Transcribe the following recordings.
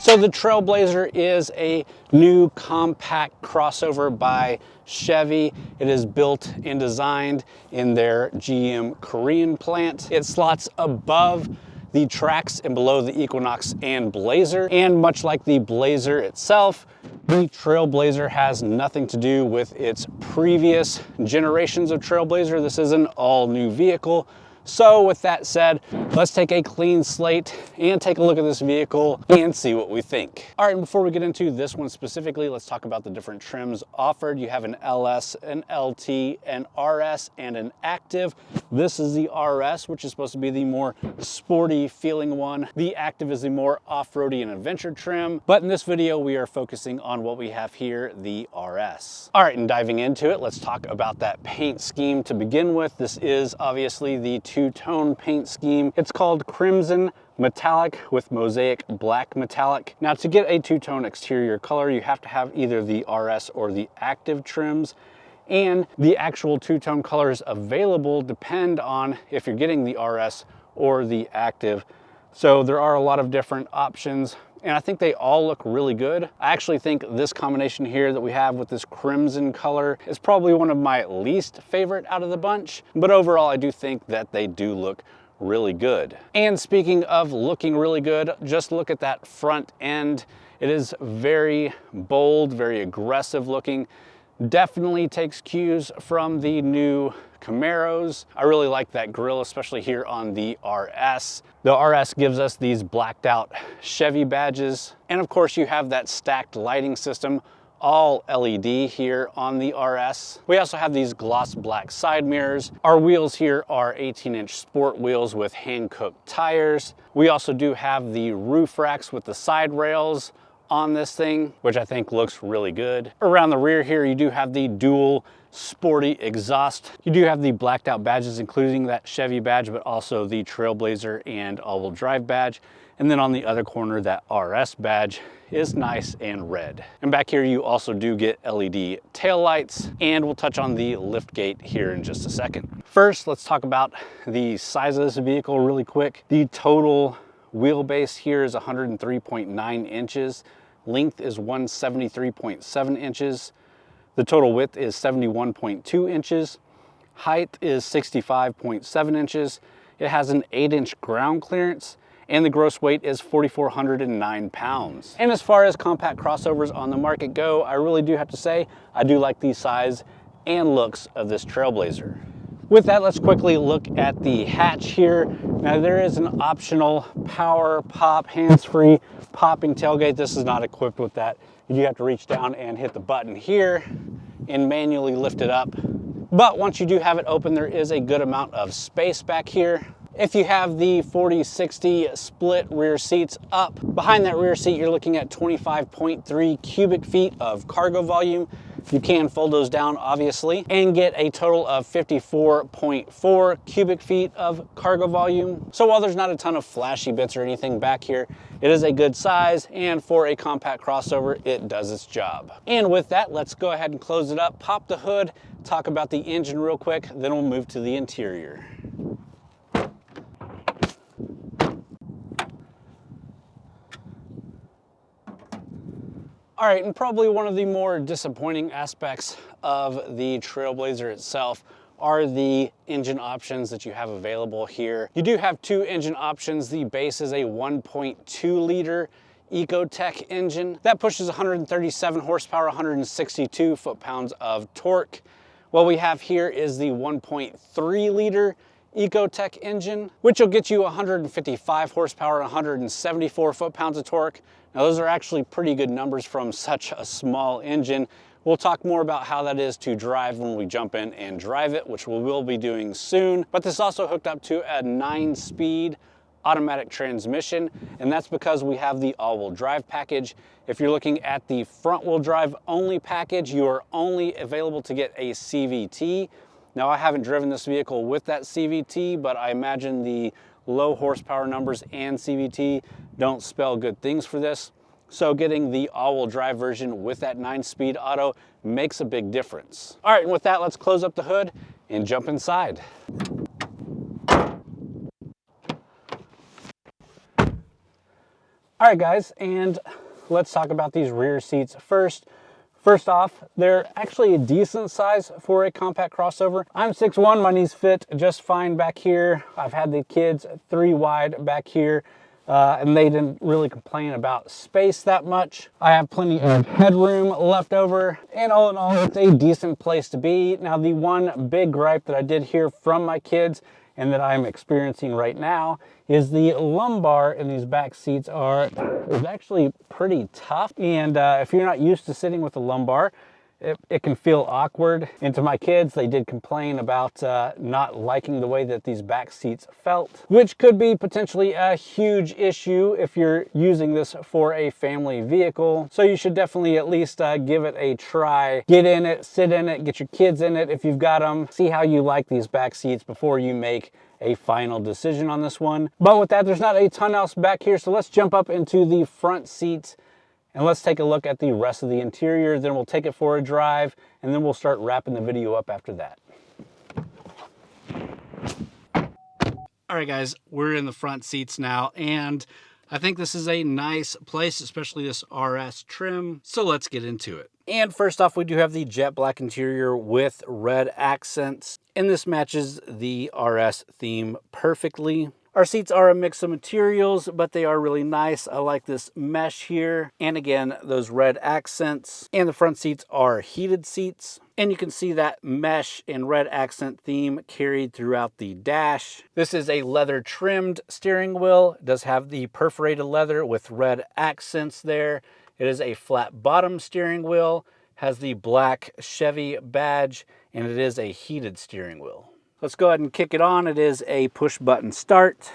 So the Trailblazer is a new compact crossover by Chevy. It is built and designed in their GM Korean plant. It slots above the TRAX and below the Equinox and Blazer. And much like the Blazer itself, the Trailblazer has nothing to do with its previous generations of Trailblazer. This is an all new vehicle. So with that said, let's take a clean slate and take a look at this vehicle and see what we think. All right, and before we get into this one specifically, let's talk about the different trims offered. You have an LS, an LT, an RS, and an Active. This is the RS, which is supposed to be the more sporty feeling one. The Active is the more off-roady and adventure trim. But in this video, we are focusing on what we have here, the RS. All right, and diving into it, let's talk about that paint scheme to begin with. This is obviously the two-tone paint scheme. It's called Crimson Metallic with Mosaic Black Metallic. Now, to get a two-tone exterior color, you have to have either the RS or the Active trims, and the actual two-tone colors available depend on if you're getting the RS or the Active. So there are a lot of different options, and I think they all look really good. I actually think this combination here that we have with this crimson color is probably one of my least favorite out of the bunch, but overall I do think that they do look really good. And speaking of looking really good, just look at that front end. It is very bold, very aggressive looking. Definitely takes cues from the new Camaros. I really like that grille, especially here on the RS. The RS gives us these blacked out Chevy badges. And of course you have that stacked lighting system, all LED here on the RS. We also have these gloss black side mirrors. Our wheels here are 18-inch sport wheels with hand-cooked tires. We also do have the roof racks with the side rails on this thing, which I think looks really good. Around the rear here, you do have the dual sporty exhaust. You do have the blacked out badges, including that Chevy badge, but also the Trailblazer and all-wheel drive badge. And then on the other corner, that RS badge is nice and red. And back here, you also do get LED taillights, and we'll touch on the lift gate here in just a second. First, let's talk about the size of this vehicle really quick. The total wheelbase here is 103.9 inches. Length is 173.7 inches. The total width is 71.2 inches. Height is 65.7 inches. It has an 8-inch ground clearance, and the gross weight is 4,409 pounds. And as far as compact crossovers on the market go, I really do have to say, I do like the size and looks of this Trailblazer. With that, let's quickly look at the hatch here. Now there is an optional power pop, hands-free popping tailgate. This is not equipped with that. You do have to reach down and hit the button here and manually lift it up. But once you do have it open, there is a good amount of space back here. If you have the 40-60 split rear seats up, behind that rear seat, you're looking at 25.3 cubic feet of cargo volume. You can fold those down, obviously, and get a total of 54.4 cubic feet of cargo volume. So while there's not a ton of flashy bits or anything back here, it is a good size, and for a compact crossover, it does its job. And with that, let's go ahead and close it up, pop the hood, talk about the engine real quick, then we'll move to the interior. All right, and probably one of the more disappointing aspects of the Trailblazer itself are the engine options that you have available here. You do have two engine options. The base is a 1.2 liter Ecotec engine. That pushes 137 horsepower, 162 foot-pounds of torque. What we have here is the 1.3 liter Ecotec engine, which will get you 155 horsepower, 174 foot-pounds of torque. Now those are actually pretty good numbers from such a small engine. We'll talk more about how that is to drive when we jump in and drive it, which we will be doing soon. But this is also hooked up to a 9-speed automatic transmission, and that's because we have the all-wheel drive package. If you're looking at the front-wheel drive only package, you are only available to get a CVT. Now I haven't driven this vehicle with that CVT, but I imagine the low horsepower numbers and CVT don't spell good things for this. So getting the all-wheel drive version with that 9-speed auto makes a big difference. All right, and with that, let's close up the hood and jump inside. All right, guys, and let's talk about these rear seats first. First off, they're actually a decent size for a compact crossover. I'm 6'1", my knees fit just fine back here. I've had the kids 3 wide back here, and they didn't really complain about space that much. I have plenty of headroom left over, and all in all, it's a decent place to be. Now, the one big gripe that I did hear from my kids and that I'm experiencing right now is the lumbar in these back seats is actually pretty tough. And if you're not used to sitting with a lumbar, it can feel awkward. And to my kids, they did complain about not liking the way that these back seats felt, which could be potentially a huge issue if you're using this for a family vehicle. So you should definitely at least give it a try. Get in it, sit in it, get your kids in it if you've got them. See how you like these back seats before you make a final decision on this one. But with that, there's not a ton else back here, so let's jump up into the front seat and let's take a look at the rest of the interior. Then we'll take it for a drive, and then we'll start wrapping the video up after that. All right, guys, we're in the front seats now, and I think this is a nice place, especially this RS trim. So let's get into it. And first off, we do have the jet black interior with red accents, and this matches the RS theme perfectly. Our seats are a mix of materials, but they are really nice. I like this mesh here. And again, those red accents. And the front seats are heated seats. And you can see that mesh and red accent theme carried throughout the dash. This is a leather trimmed steering wheel. It does have the perforated leather with red accents there. It is a flat bottom steering wheel, has the black Chevy badge, and it is a heated steering wheel. Let's go ahead and kick it on. It is a push button start.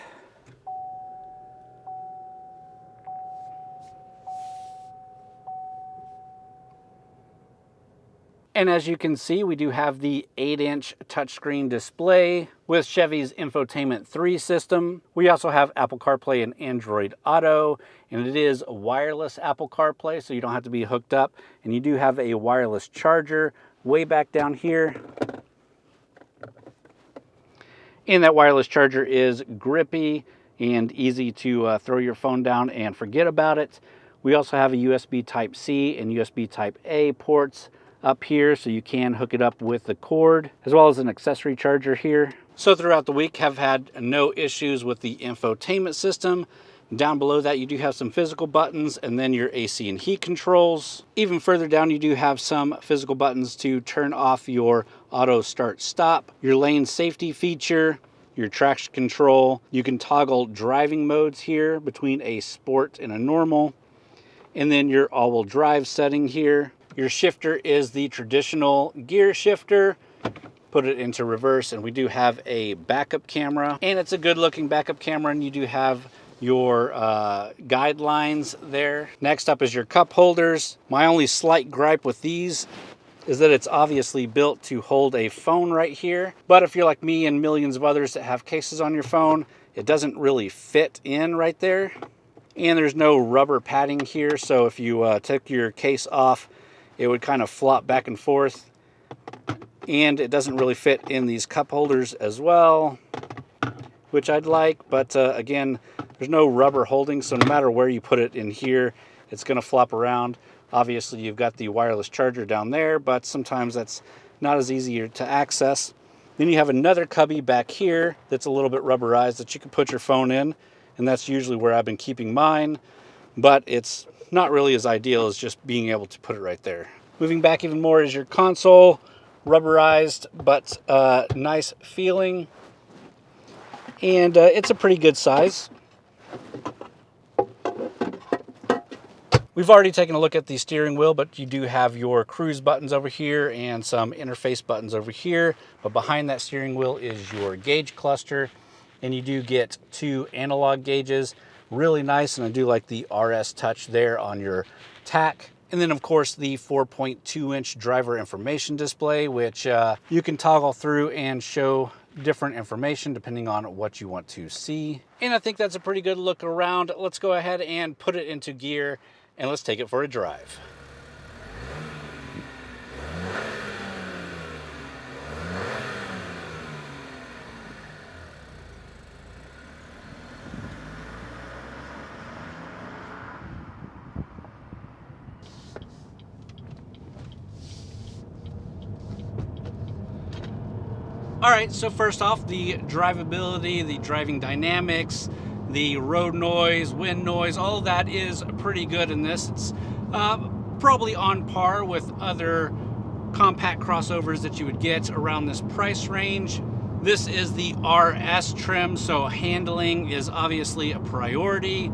And as you can see, we do have the 8-inch touchscreen display with Chevy's Infotainment 3 system. We also have Apple CarPlay and Android Auto, and it is wireless Apple CarPlay, so you don't have to be hooked up. And you do have a wireless charger way back down here. And that wireless charger is grippy and easy to throw your phone down and forget about it. We also have a USB Type-C and USB Type-A ports up here, so you can hook it up with the cord, as well as an accessory charger here. So throughout the week, have had no issues with the infotainment system. Down below that, you do have some physical buttons and then your AC and heat controls. Even further down, you do have some physical buttons to turn off your auto start stop, your lane safety feature, your traction control. You can toggle driving modes here between a sport and a normal, and then your all-wheel drive setting here. Your shifter is the traditional gear shifter. Put it into reverse, and we do have a backup camera, and it's a good looking backup camera, and you do have your guidelines there. Next up is your cup holders. My only slight gripe with these is that it's obviously built to hold a phone right here, but if you're like me and millions of others that have cases on your phone, it doesn't really fit in right there. And there's no rubber padding here, so if you took your case off, it would kind of flop back and forth, and it doesn't really fit in these cup holders as well, which I'd like, but again, there's no rubber holding, so no matter where you put it in here, it's going to flop around. Obviously, you've got the wireless charger down there, but sometimes that's not as easy to access. Then you have another cubby back here that's a little bit rubberized that you can put your phone in, and that's usually where I've been keeping mine, but it's not really as ideal as just being able to put it right there. Moving back even more is your console, rubberized, but nice feeling, and it's a pretty good size. We've already taken a look at the steering wheel, but you do have your cruise buttons over here and some interface buttons over here. But behind that steering wheel is your gauge cluster, and you do get 2 analog gauges. Really nice, and I do like the RS touch there on your tack. And then, of course, the 4.2-inch driver information display, which you can toggle through and show different information depending on what you want to see. And I think that's a pretty good look around. Let's go ahead and put it into gear, and let's take it for a drive. All right, so first off, the drivability, the driving dynamics, the road noise, wind noise, all of that is pretty good in this. It's probably on par with other compact crossovers that you would get around this price range. This is the RS trim, so handling is obviously a priority,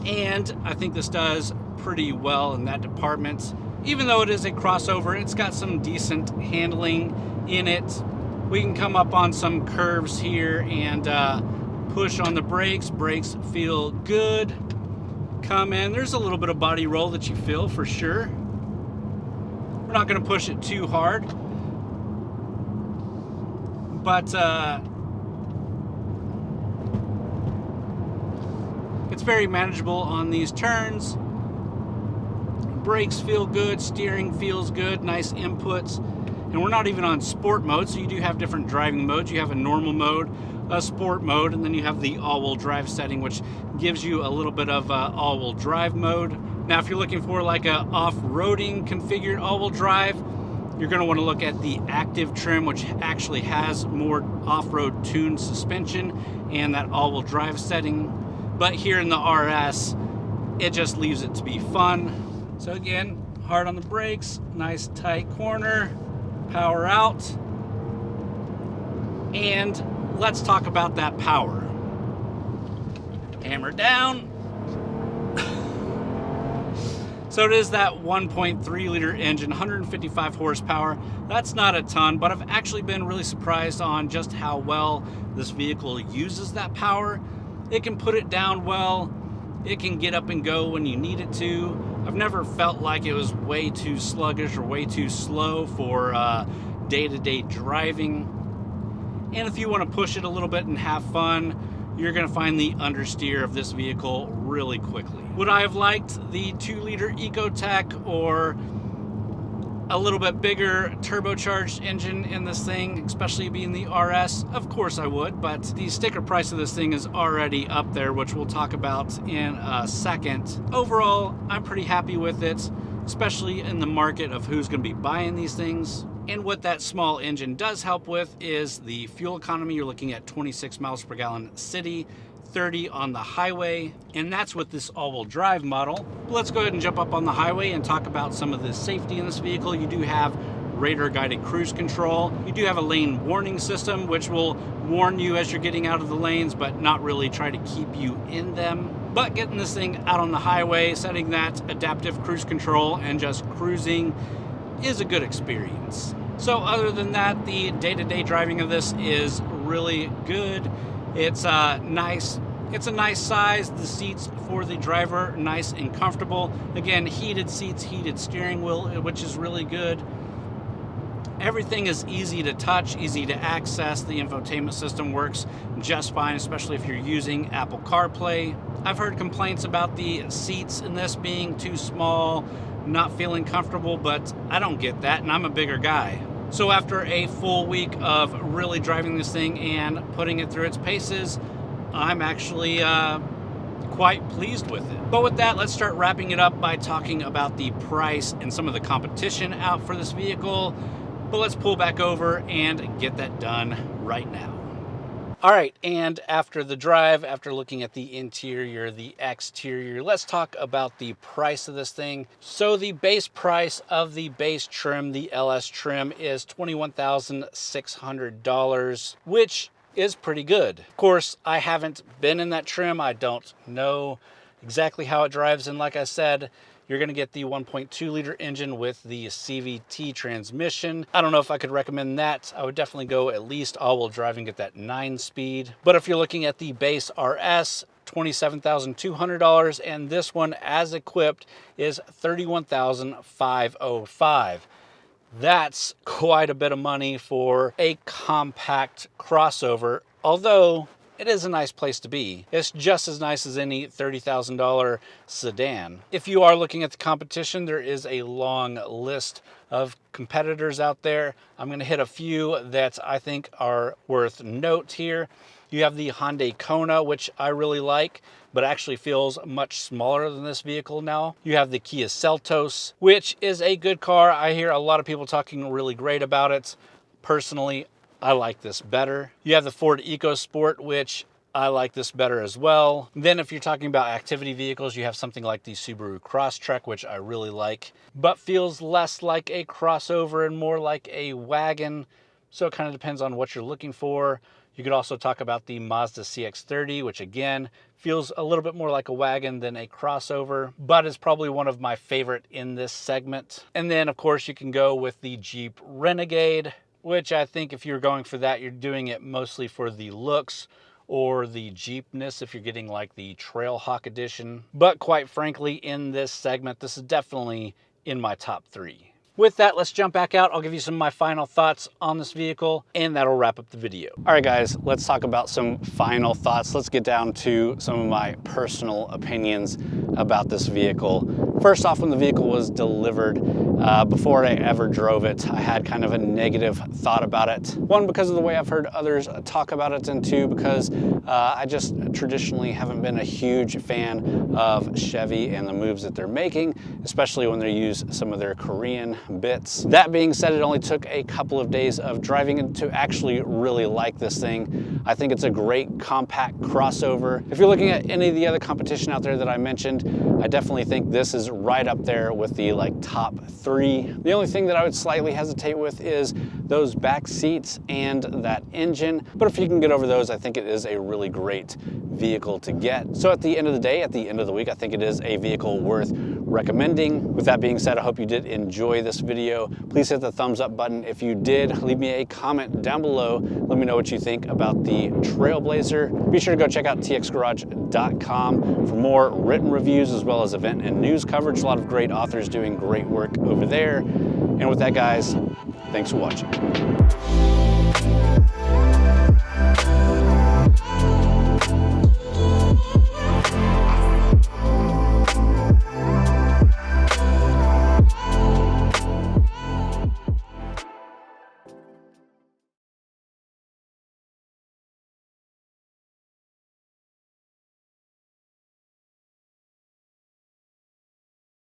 and I think this does pretty well in that department. Even though it is a crossover, it's got some decent handling in it. We can come up on some curves here and push on the brakes. Brakes feel good. Come in. There's a little bit of body roll that you feel for sure. We're not going to push it too hard, but it's very manageable on these turns. Brakes feel good, steering feels good, nice inputs. And we're not even on sport mode, so you do have different driving modes. You have a normal mode, a sport mode, and then you have the all-wheel drive setting, which gives you a little bit of all-wheel drive mode. Now, if you're looking for like a off-roading configured all-wheel drive, you're going to want to look at the active trim, which actually has more off-road tuned suspension and that all-wheel drive setting. But here in the RS, it just leaves it to be fun. So again, hard on the brakes, nice tight corner, power out, and let's talk about that power. Hammer down. So it is that 1.3 liter engine, 155 horsepower. That's not a ton, but I've actually been really surprised on just how well this vehicle uses that power. It can put it down well. It can get up and go when you need it to. I've never felt like it was way too sluggish or way too slow for day-to-day driving. And if you want to push it a little bit and have fun, you're going to find the understeer of this vehicle really quickly. Would I have liked the 2-liter Ecotec or a little bit bigger turbocharged engine in this thing, especially being the RS? Of course I would, but the sticker price of this thing is already up there, which we'll talk about in a second. Overall, I'm pretty happy with it, especially in the market of who's going to be buying these things. And what that small engine does help with is the fuel economy. You're looking at 26 miles per gallon city, 30 on the highway, and that's with this all-wheel drive model. Let's go ahead and jump up on the highway and talk about some of the safety in this vehicle. You do have radar guided cruise control. You do have a lane warning system, which will warn you as you're getting out of the lanes, but not really try to keep you in them. But getting this thing out on the highway, setting that adaptive cruise control and just cruising is a good experience. So other than that, the day-to-day driving of this is really good. It's nice. It's a nice size. The seats for the driver, nice and comfortable. Again, heated seats, heated steering wheel, which is really good. Everything is easy to touch, easy to access. The infotainment system works just fine, especially if you're using Apple CarPlay. I've heard complaints about the seats in this being too small, not feeling comfortable, but I don't get that, and I'm a bigger guy. So after a full week of really driving this thing and putting it through its paces, I'm actually quite pleased with it. But with that, let's start wrapping it up by talking about the price and some of the competition out for this vehicle. But let's pull back over and get that done right now. All right, and after the drive, after looking at the interior, the exterior, let's talk about the price of this thing. So the base price of the base trim, the LS trim, is $21,600, which is pretty good. Of course, I haven't been in that trim. I don't know exactly how it drives, and like I said, you're going to get the 1.2 liter engine with the CVT transmission. I don't know if I could recommend that. I would definitely go at least all-wheel drive and get that 9-speed. But if you're looking at the base RS, $27,200, and this one as equipped is $31,505. That's quite a bit of money for a compact crossover, although it is a nice place to be. It's just as nice as any $30,000 sedan. If you are looking at the competition, there is a long list of competitors out there. I'm going to hit a few that I think are worth note here. You have the Hyundai Kona, which I really like, but actually feels much smaller than this vehicle now. You have the Kia Seltos, which is a good car. I hear a lot of people talking really great about it. Personally, I like this better. You have the Ford EcoSport, which I like this better as well. Then if you're talking about activity vehicles, you have something like the Subaru Crosstrek, which I really like, but feels less like a crossover and more like a wagon. So it kind of depends on what you're looking for. You could also talk about the Mazda CX-30, which again, feels a little bit more like a wagon than a crossover, but is probably one of my favorite in this segment. And then of course you can go with the Jeep Renegade, which I think if you're going for that, you're doing it mostly for the looks or the Jeepness if you're getting like the Trailhawk edition. But quite frankly, in this segment, this is definitely in my top 3. With that, let's jump back out. I'll give you some of my final thoughts on this vehicle, and that'll wrap up the video. All right, guys, let's talk about some final thoughts. Let's get down to some of my personal opinions about this vehicle. First off, when the vehicle was delivered, before I ever drove it, I had kind of a negative thought about it. One, because of the way I've heard others talk about it, and two, because I just traditionally haven't been a huge fan of Chevy and the moves that they're making, especially when they use some of their Korean bits. That being said, it only took a couple of days of driving it to actually really like this thing. I think it's a great compact crossover. If you're looking at any of the other competition out there that I mentioned, I definitely think this is right up there with the top 3. The only thing that I would slightly hesitate with is those back seats and that engine, but if you can get over those, I think it is a really great vehicle to get. So at the end of the day, at the end of the week, I think it is a vehicle worth recommending. With that being said, I hope you did enjoy this video. Please hit the thumbs up button if you did. Leave me a comment down below. Let me know what you think about the Trailblazer. Be sure to go check out TXGARAGE.com for more written reviews as well as event and news coverage. A lot of great authors doing great work over there. And with that, guys, thanks for watching.